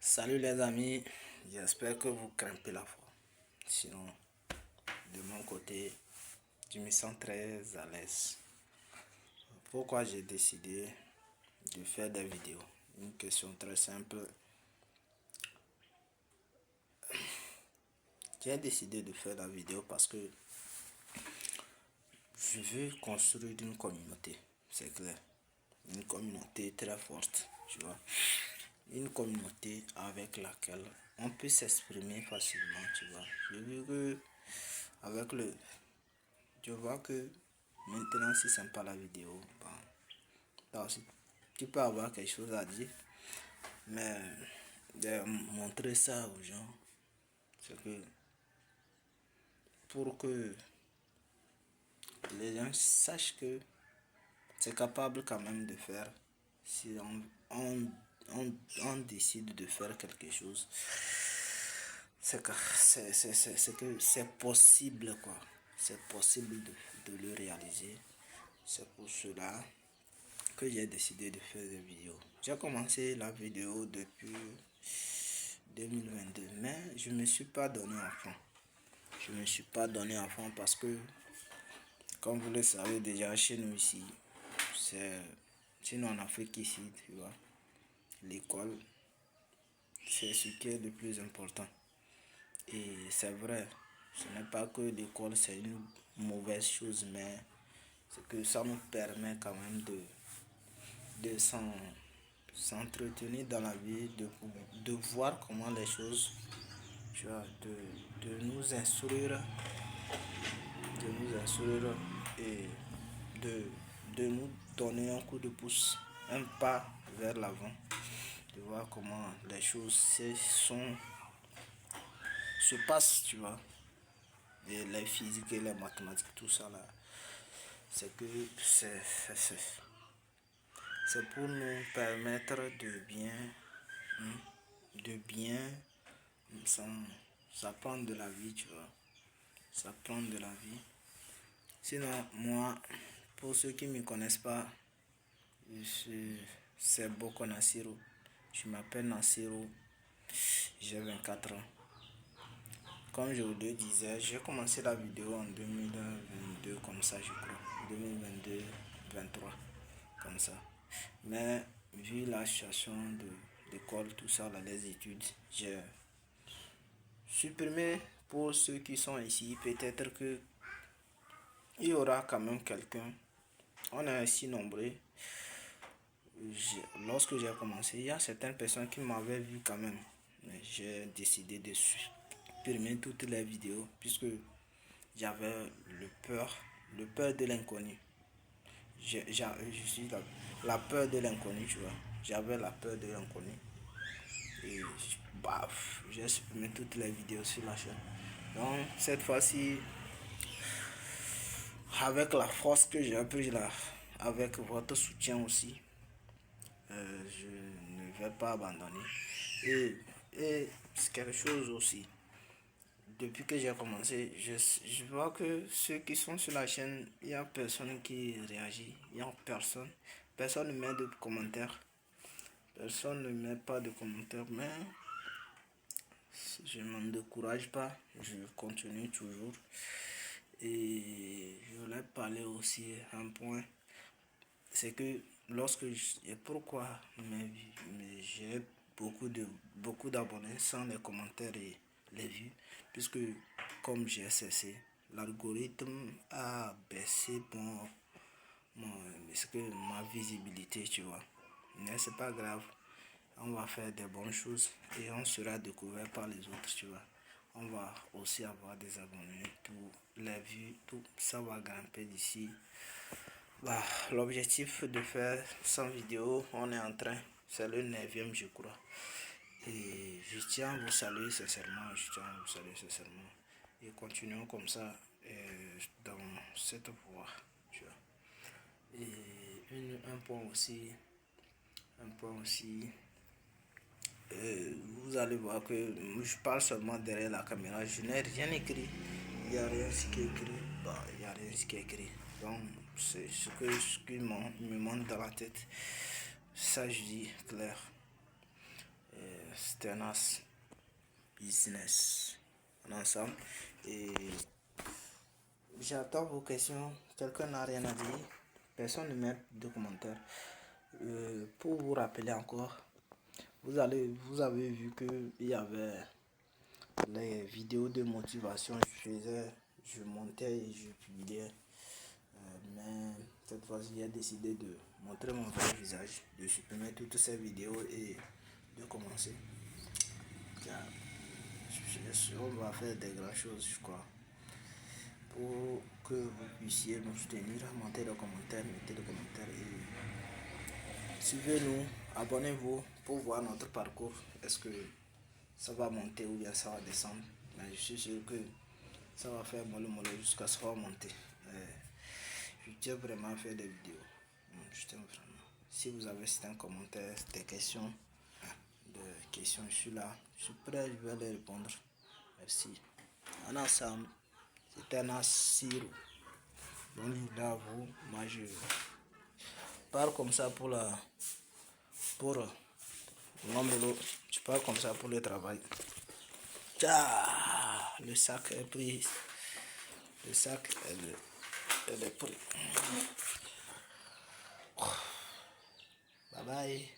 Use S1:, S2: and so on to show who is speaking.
S1: Salut les amis, j'espère que vous grimpez la foi. Sinon, de mon côté, je me sens très à l'aise. Pourquoi j'ai décidé de faire des vidéos? Une question très simple. J'ai décidé de faire la vidéo parce que je veux construire une communauté, c'est clair. Une communauté très forte, tu vois. Une communauté avec laquelle on peut s'exprimer facilement, tu vois. Je veux que, avec le... Je vois que maintenant, si c'est pas la vidéo, bon, aussi, tu peux avoir quelque chose à dire, mais de montrer ça aux gens, c'est que pour que les gens sachent que c'est capable quand même de faire si on décide de faire quelque chose, c'est que c'est possible, quoi. C'est possible de le réaliser. C'est pour cela que j'ai décidé de faire des vidéos. J'ai commencé la vidéo depuis 2022, mais je me suis pas donné à fond. Je me suis pas donné à fond parce que, comme vous le savez déjà, chez nous ici, chez nous en Afrique ici, tu vois, l'école, c'est ce qui est le plus important. Et c'est vrai, ce n'est pas que l'école c'est une mauvaise chose, mais c'est que ça nous permet quand même de s'entretenir dans la vie, de voir comment les choses, tu vois, de nous instruire et de nous donner un coup de pouce, un pas vers l'avant, de voir comment les choses se passent, tu vois. Et les physiques et les mathématiques, tout ça là, c'est que c'est pour nous permettre hein, de bien s'apprendre de la vie, tu vois. S'apprendre de la vie. Sinon, moi, pour ceux qui ne me connaissent pas, c'est Boko Nassiro. Je m'appelle Nassiro, j'ai 24 ans. Comme je vous le disais, j'ai commencé la vidéo en 2022 comme ça, je crois. 2022-23 comme ça. Mais vu la situation de l'école, tout ça, là, les études, j'ai supprimé pour ceux qui sont ici. Peut-être que il y aura quand même quelqu'un. On est si nombreux. Lorsque j'ai commencé, il y a certaines personnes qui m'avaient vu quand même. Mais j'ai décidé de supprimer toutes les vidéos puisque j'avais le peur de l'inconnu. Je suis la peur de l'inconnu, tu vois. J'avais la peur de l'inconnu. Et baf, j'ai supprimé toutes les vidéos sur la chaîne. Donc, cette fois-ci, avec la force que j'ai prise là, avec votre soutien aussi, je ne vais pas abandonner. Et c'est quelque chose aussi. Depuis que j'ai commencé, je vois que ceux qui sont sur la chaîne, il n'y a personne qui réagit. Il n'y a personne. Personne ne met de commentaires. Personne ne met pas de commentaires. Mais je ne m'en décourage pas. Je continue toujours. Et je voulais parler aussi un point. C'est que et pourquoi j'ai beaucoup d'abonnés sans les commentaires et les vues, puisque comme j'ai cessé, l'algorithme a baissé ma visibilité, tu vois. Mais c'est pas grave, on va faire des bonnes choses et on sera découvert par les autres, tu vois. On va aussi avoir des abonnés, tout, les vues, tout ça va grimper d'ici. Bah, l'objectif de faire 100 vidéos, on est en train, c'est le 9e je crois. Et je tiens à vous saluer sincèrement, Et continuons comme ça dans cette voie. Tu vois. Et un point aussi, vous allez voir que je parle seulement derrière la caméra, je n'ai rien écrit. Il n'y a rien qui est écrit. Bah, il n'y a rien qui est écrit. Donc, c'est ce qui me monte dans la tête. Ça, je dis clair. Sternas Business en ensemble. Et j'attends vos questions. Quelqu'un n'a rien à dire. Personne ne met de commentaires. Pour vous rappeler encore, vous avez vu que il y avait les vidéos de motivation. Je montais et je publiais. Mais cette fois-ci, j'ai décidé de montrer mon vrai visage, de supprimer toutes ces vidéos et de commencer. Car on va faire des grandes choses, je crois. Pour que vous puissiez nous soutenir, mettez des commentaires et suivez-nous, abonnez-vous pour voir notre parcours. Est-ce que ça va monter ou bien ça va descendre? Mais je suis sûr que ça va faire mollo jusqu'à ce qu'on va monter. Je tiens vraiment à faire des vidéos. Je tiens vraiment. Si vous avez certains commentaires, des questions, je suis là. Je suis prêt, je vais les répondre. Merci. En ensemble, c'était Nassirou. Bonne journée à vous. Moi, je parle comme ça pour l'homme. Je parle comme ça pour le travail. Ciao. Le sac est pris. Le sac elle est pris. Bye bye.